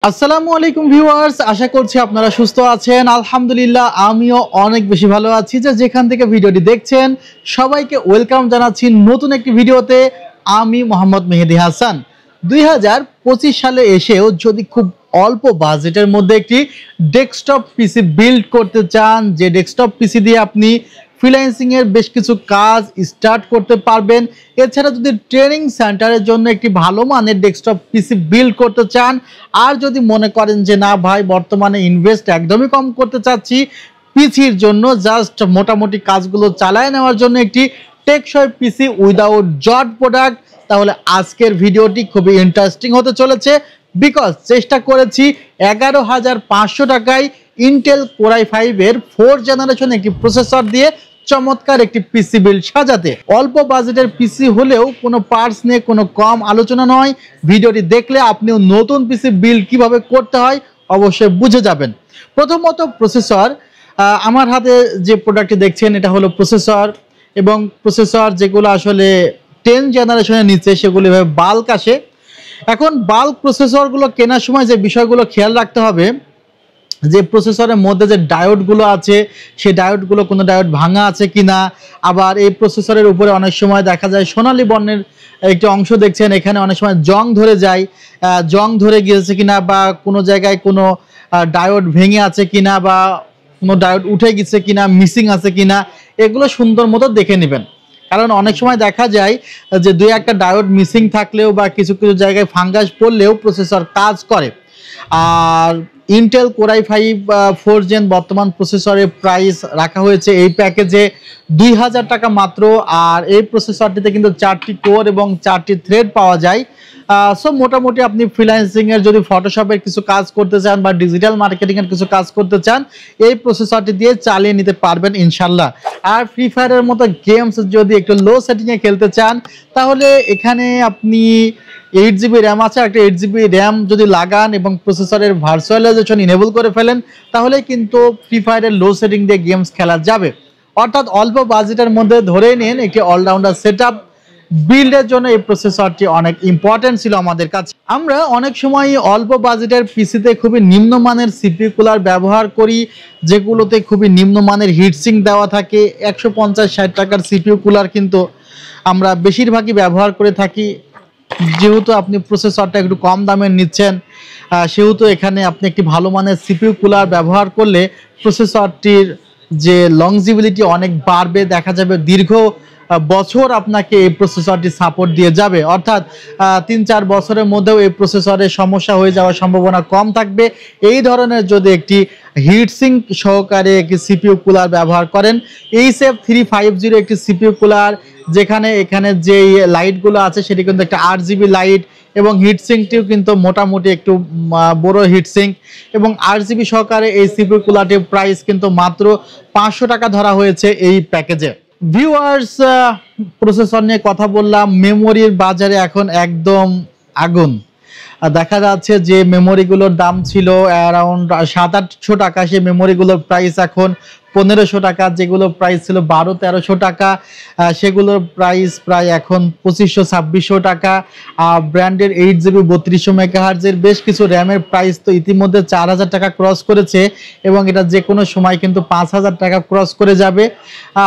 আসসালামু আলাইকুম ভিউয়ার্স, আশা করছি আপনারা সুস্থ আছেন। আলহামদুলিল্লাহ আমিও অনেক বেশি ভালো আছি। যেখান থেকে ভিডিওটি দেখছেন সবাইকে ওয়েলকাম জানাচ্ছি নতুন একটি ভিডিওতে। আমি মোহাম্মদ মেহেদি হাসান। 2025 সালে এসেও যদি খুব অল্প বাজেটের মধ্যে একটি ডেস্কটপ পিসি বিল্ড করতে চান, যে ডেস্কটপ পিসি দিয়ে আপনি ফ্রিল্যান্সিং এর বেশ কিছু কাজ স্টার্ট করতে পারবেন, এছাড়া যদি ট্রেনিং সেন্টারের জন্য একটি ভালো মানের ডেস্কটপ পিসি বিল্ড করতে চান, আর যদি মনে করেন যে না ভাই বর্তমানে ইনভেস্ট একদমই কম করতে চাচ্ছি, পিসির জন্য জাস্ট মোটামুটি কাজগুলো চালায় নেওয়ার জন্য একটি টেকসই পিসি উইদাউট জট প্রোডাক্ট, তাহলে আজকের ভিডিওটি খুবই ইন্টারেস্টিং হতে চলেছে। বিকজ চেষ্টা করেছি 11,500 টাকায় ইন্টেল কোর i5 এর 4th জেনারেশন একটি প্রসেসর দিয়ে চমৎকার একটি পিসি বিল্ড সাজাতে। অল্প বাজেটের পিসি হলেও কোনো পার্টস নিয়ে কোনো কম আলোচনা নয়। ভিডিওটি দেখলে আপনিও নতুন পিসি বিল্ড কিভাবে করতে হয় অবশ্যই বুঝে যাবেন। প্রথমত প্রসেসর, আমার হাতে যে প্রোডাক্টটি দেখছেন এটা হলো প্রসেসর, এবং প্রসেসর যেগুলো আসলে 10th জেনারেশনের নিচে সেগুলো বাল্ক আসে। এখন বাল্ক প্রসেসরগুলো কেনার সময় যে বিষয়গুলো খেয়াল রাখতে হবে, যে প্রসেসরের মধ্যে যে ডায়োডগুলো আছে সেই ডায়োডগুলো কোনো ডায়োড ভাঙা আছে কিনা, আবার এই প্রসেসরের উপরে অনেক সময় দেখা যায় সোনালী বর্ণের একটি অংশ দেখছেন, এখানে অনেক সময় জং ধরে যায়, জং ধরে গিয়েছে কিনা, বা কোনো জায়গায় কোনো ডায়োড ভেঙে আছে কিনা, বা কোনো ডায়োড উঠে গেছে কিনা, মিসিং আছে কিনা, এগুলো সুন্দর মতো দেখে নেবেন। কারণ অনেক সময় দেখা যায় যে দুই একটা ডায়োড মিসিং থাকলেও বা কিছু কিছু জায়গায় ফাঙ্গাস পড়লেও প্রসেসর কাজ করে। আর Intel core i5 4th gen বর্তমান প্রসেসরের প্রাইস রাখা হয়েছে এই প্যাকেজে 2000 টাকা মাত্র। আর এই প্রসেসরটিতে কিন্তু 4টি কোর এবং 4টি থ্রেড পাওয়া যায়। সো মোটামুটি আপনি ফ্রিল্যান্সিং এর যদি ফটোশপের কিছু কাজ করতে চান বা ডিজিটাল মার্কেটিং এর কিছু কাজ করতে চান, এই প্রসেসরটি দিয়ে চালিয়ে নিতে পারবেন ইনশাল্লাহ। আর ফ্রি ফায়ারের মতো গেমস যদি একটু লো সেটিংয়ে খেলতে চান, তাহলে এখানে আপনি 8GB র্যাম আছে, একটা 8GB র্যাম যদি লাগান এবং প্রসেসরের ভার্চুয়ালাইজেশন ইনেবল করে ফেলেন, তাহলে কিন্তু ফ্রি ফায়ারের লো সেটিং দিয়ে গেমস খেলা যাবে। অর্থাৎ অল্প বাজেটের মধ্যে ধরে নিন একটি অলরাউন্ডার সেটআপ বিল্ডের জন্য এই প্রসেসরটি অনেক ইম্পর্টেন্ট ছিল আমাদের কাছে। আমরা অনেক সময় অল্প বাজেটের পিসিতে খুবই নিম্নমানের সিপিইউ কুলার ব্যবহার করি, যেগুলোতে খুবই নিম্নমানের হিটসিঙ্ক দেওয়া থাকে। 150-60 টাকার সিপিইউ কুলার কিন্তু আমরা বেশিরভাগই ব্যবহার করে থাকি। যেহেতু আপনি প্রসেসরটা একটু কম দামের নিচ্ছেন, সেহেতু এখানে আপনি একটি ভালো মানের সিপিইউ কুলার ব্যবহার করলে প্রসেসরটির যে লংজিবিলিটি অনেক বাড়বে, দেখা যাবে দীর্ঘ বছর আপনাকে এই প্রসেসরটি সাপোর্ট দিয়ে যাবে। অর্থাৎ 3-4 বছরের মধ্যেও এই প্রসেসরের সমস্যা হয়ে যাওয়ার সম্ভাবনা কম থাকবে এই ধরনের যদি একটি হিটসিঙ্ক সহকারে একটি সিপিইউ কুলার ব্যবহার করেন। HF350 একটি সিপিইউ কুলার, যেখানে এখানে যে লাইটগুলো আছে সেটি কিন্তু একটা 8GB লাইট, এবং হিটসিঙ্কটিও কিন্তু মোটামুটি একটু বড় হিটসিঙ্ক, এবং 8GB সহকারে এই সিপিইউ কুলারটির প্রাইস কিন্তু মাত্র 500 টাকা ধরা হয়েছে এই প্যাকেজে। ভিউয়ার্স, প্রসেসর নিয়ে কথা বললাম, মেমোরির বাজারে এখন একদম আগুন। দেখা যাচ্ছে যে মেমোরিগুলোর দাম ছিল অ্যারাউন্ড 700-800 টাকা, সেই মেমোরিগুলোর প্রাইস এখন 1500 টাকা। যেগুলো প্রাইস ছিল 1200-1300 টাকা, সেগুলোর প্রাইস প্রায় এখন 2500-2600 টাকা। ব্র্যান্ডের 8GB 3200 মেগাহার্জের বেশ কিছু র্যামের প্রাইস তো ইতিমধ্যে 4000 টাকা ক্রস করেছে, এবং এটা যে কোনো সময় কিন্তু 5000 টাকা ক্রস করে যাবে।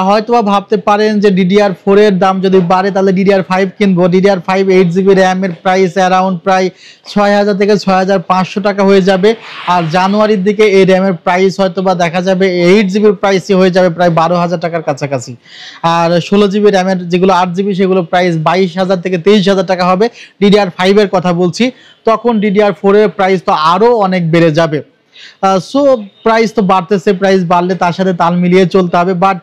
হয়তোবা ভাবতে পারেন যে DDR4 এর দাম যদি বাড়ে তাহলে DDR5 কিনবো। DDR5 8GB র্যামের প্রাইস অ্যারাউন্ড প্রায় 6000 থেকে 6500 টাকা হয়ে যাবে। আর জানুয়ারির দিকে এই র্যামের প্রাইস হয়তোবা দেখা যাবে 8GB প্রাইসই হয়ে যাবে প্রায় 12,000 টাকার কাছাকাছি। আর 16GB র্যামের যেগুলো 8GB সেগুলো প্রাইস 22,000 থেকে 23,000 টাকা হবে। DDR5 এর কথা বলছি, তখন DDR4 এর প্রাইস তো আরও অনেক বেড়ে যাবে। সো প্রাইস তো বাড়তেছে, প্রাইস বাড়লে তার সাথে তাল মিলিয়ে চলতে হবে। বাট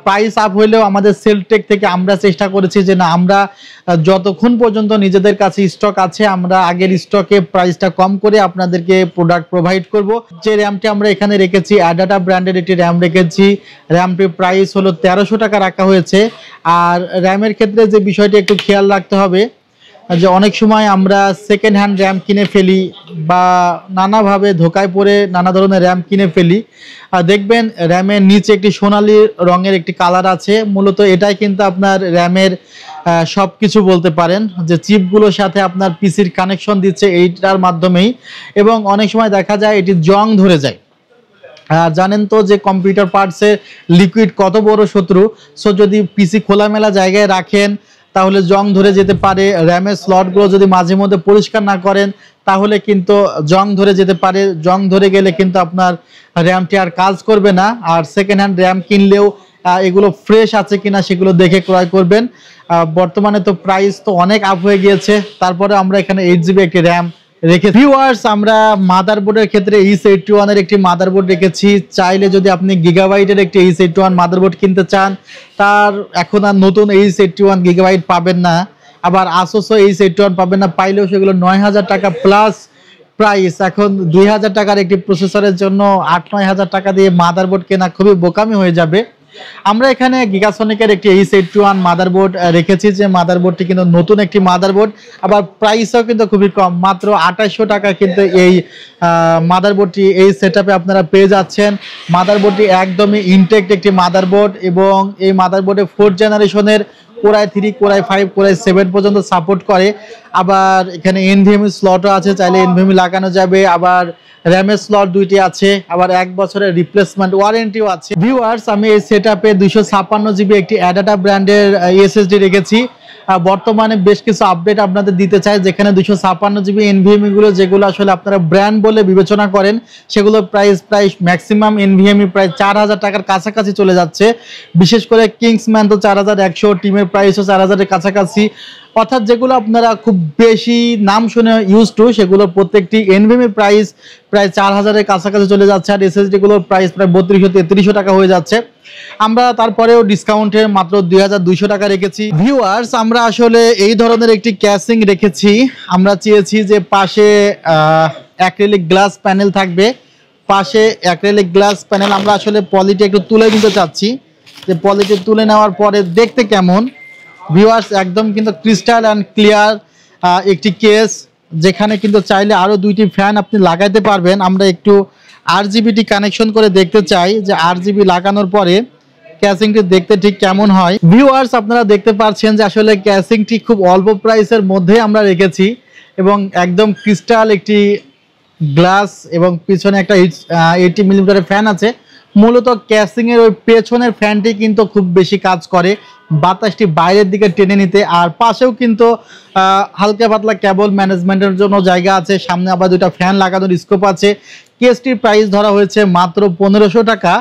প্রাইস আপ হইলেও আমাদের সেলটেক থেকে আমরা চেষ্টা করেছি যে না, আমরা যতক্ষণ পর্যন্ত নিজেদের কাছে স্টক আছে আমরা আগের স্টকে প্রাইসটা কম করে আপনাদেরকে প্রোডাক্ট প্রোভাইড করব। যে র্যামটি আমরা এখানে রেখেছি অ্যাডাটা ব্র্যান্ডের একটি র্যাম রেখেছি, র্যামটির প্রাইস হলো 1300 টাকা রাখা হয়েছে। আর র্যামের ক্ষেত্রে যে বিষয়টি একটু খেয়াল রাখতে হবে যে অনেক সময় আমরা সেকেন্ড হ্যান্ড র্যাম কিনে ফেলি বা নানাভাবে ধোকায় পড়ে নানা ধরনের র্যাম কিনে ফেলি। দেখবেন র্যামের নিচে একটি সোনালী রঙের একটি কালার আছে, মূলত এটাই কিন্তু আপনার র্যামের সব কিছু বলতে পারেন, যে চিপগুলোর সাথে আপনার পিসির কানেকশন দিচ্ছে এইটার মাধ্যমেই, এবং অনেক সময় দেখা যায় এটি জং ধরে যায়। জানেন তো যে কম্পিউটার পার্টসে লিকুইড কত বড় শত্রু। সো যদি পিসি খোলামেলা জায়গায় রাখেন তাহলে জং ধরে যেতে পারে। র্যামের স্লটগুলো যদি মাঝে মধ্যে পরিষ্কার না করেন তাহলে কিন্তু জং ধরে যেতে পারে। জং ধরে গেলে কিন্তু আপনার র্যামটি আর কাজ করবে না। আর সেকেন্ড হ্যান্ড র্যাম কিনলেও এগুলো ফ্রেশ আছে কিনা সেগুলো দেখে ক্রয় করবেন। বর্তমানে তো প্রাইস তো অনেক আপ হয়ে গিয়েছে, তারপরে আমরা এখানে 8GB একটি র্যাম রেখে। ভিউয়ার্স, আমরা মাদারবোর্ডের ক্ষেত্রে H81 এর একটি মাদারবোর্ড রেখেছি। চাইলে যদি আপনি গিগাবাইটের একটি H81 মাদারবোর্ড কিনতে চান, তার এখন আর নতুন H81 গিগাবাইট পাবেন না, আবার আসোসও H81 পাবেন না, পাইলেও সেগুলো 9000 টাকা প্লাস প্রাইস। এখন 2000 টাকার একটি প্রসেসরের জন্য 8-9 হাজার টাকা দিয়ে মাদারবোর্ড কেনা খুবই বোকামি হয়ে যাবে। আমরা এখানে গিগাসনিকের একটি H81 মাদারবোর্ড রেখেছি, যে মাদারবোর্ডটি কিন্তু নতুন একটি মাদারবোর্ড, আবার প্রাইসও কিন্তু খুবই কম, মাত্র 2800 টাকা কিন্তু এই মাদারবোর্ডটি এই সেটআপে আপনারা পেয়ে যাচ্ছেন। মাদারবোর্ডটি একদমই ইনটেক্ট একটি মাদারবোর্ড, এবং এই মাদারবোর্ডে 4th জেনারেশনের Core i3, Core i5, Core i7 পর্যন্ত সাপোর্ট করে। আবার এখানে NVMe স্লটও আছে, চাইলে NVMe লাগানো যাবে। আবার র্যামের স্লট 2টি আছে, আবার 1 বছরের রিপ্লেসমেন্ট ওয়ারেন্টিও আছে। ভিউয়ার্স, আমি এই সেটআপে 256GB একটি অ্যাডাটা ব্র্যান্ডের SSD রেখেছি। বর্তমানে বেশ কিছু আপডেট আপনাদের দিতে চাই, যেখানে 256GB NVMe গুলো, যেগুলো আসলে আপনারা ব্র্যান্ড বলে বিবেচনা করেন, সেগুলোর প্রাইস ম্যাক্সিমাম NVMe প্রায় 4000 টাকার কাছাকাছি চলে যাচ্ছে। বিশেষ করে কিংসম্যান তো 4100, টিমের প্রাইসও 4000 এর কাছাকাছি। অর্থাৎ যেগুলো আপনারা খুব বেশি নাম শুনে ইউজ টু, সেগুলোর প্রত্যেকটি NVMe প্রাইস প্রায় 4000 এর কাছাকাছি চলে যাচ্ছে, আর SSD গুলোর প্রাইস প্রায় 3200-3300 টাকা হয়ে যাচ্ছে। আমরা তারপরেও ডিসকাউন্টে মাত্র 2200 টাকা রেখেছি। ভিউয়ার্স, আমরা আসলে এই ধরনের একটি ক্যাসিং রেখেছি। আমরা চেয়েছি যে পাশে অ্যাক্রিলিক গ্লাস প্যানেল থাকবে, পাশে অ্যাক্রিলিক গ্লাস প্যানেল। আমরা আসলে পলিটি একটু তুলে নিতে চাচ্ছি, যে পলিটি তুলে নেওয়ার পরে দেখতে কেমন। ভিউয়ার্স, একদম কিন্তু ক্রিস্টাল অ্যান্ড ক্লিয়ার একটি কেস, যেখানে কিন্তু চাইলে আরও 2টি ফ্যান আপনি লাগাইতে পারবেন। আমরা একটু RGBটি কানেকশন করে দেখতে চাই যে RGB লাগানোর পরে ক্যাসিংটি দেখতে ঠিক কেমন হয়। ভিউয়ার্স, আপনারা দেখতে পাচ্ছেন যে আসলে ক্যাসিংটি খুব অল্প প্রাইসের মধ্যে আমরা রেখেছি, এবং একদম ক্রিস্টাল একটি গ্লাস, এবং পিছনে একটা 80mm ফ্যান আছে। মূলত ক্যাসিংয়ের ওই পেছনের ফ্যানটি কিন্তু খুব বেশি কাজ করে বাতাসটি বাইরের দিকে টেনে নিতে। আর পাশেও কিন্তু হালকা পাতলা কেবল ম্যানেজমেন্টের জন্য জায়গা আছে, সামনে আবার 2টা ফ্যান লাগানোর স্কোপ আছে। কেসটির প্রাইস ধরা হয়েছে মাত্র 1500 টাকা,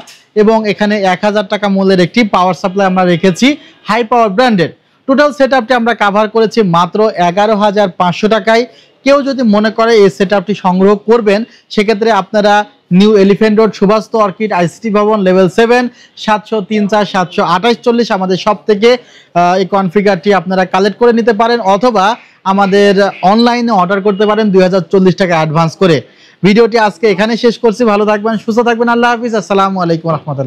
এবং এখানে 1000 টাকা মূল্যের একটি পাওয়ার সাপ্লাই আমরা রেখেছি হাই পাওয়ার ব্র্যান্ডের। টোটাল সেটআপটি আমরা কাভার করেছি মাত্র 11500 টাকায়। কেউ যদি মনে করে এই সেটআপটি সংগ্রহ করবেন, সেক্ষেত্রে আপনারা new elephant road, Subhash orchid, ICT ভবন, লেভেল 7, 703-4-728-40 আমাদের সব থেকে এই কনফিগারটি আপনারা কালেক্ট করে নিতে পারেন, অথবা আমাদের অনলাইনে অর্ডার করতে পারেন 2040 টাকা অ্যাডভান্স করে। ভিডিওটি আজকে এখানে শেষ করছি। ভালো থাকবেন, সুস্থ থাকবেন। আল্লাহ হাফিজ। আসসালামু আলাইকুম রহমতুল্লাহ।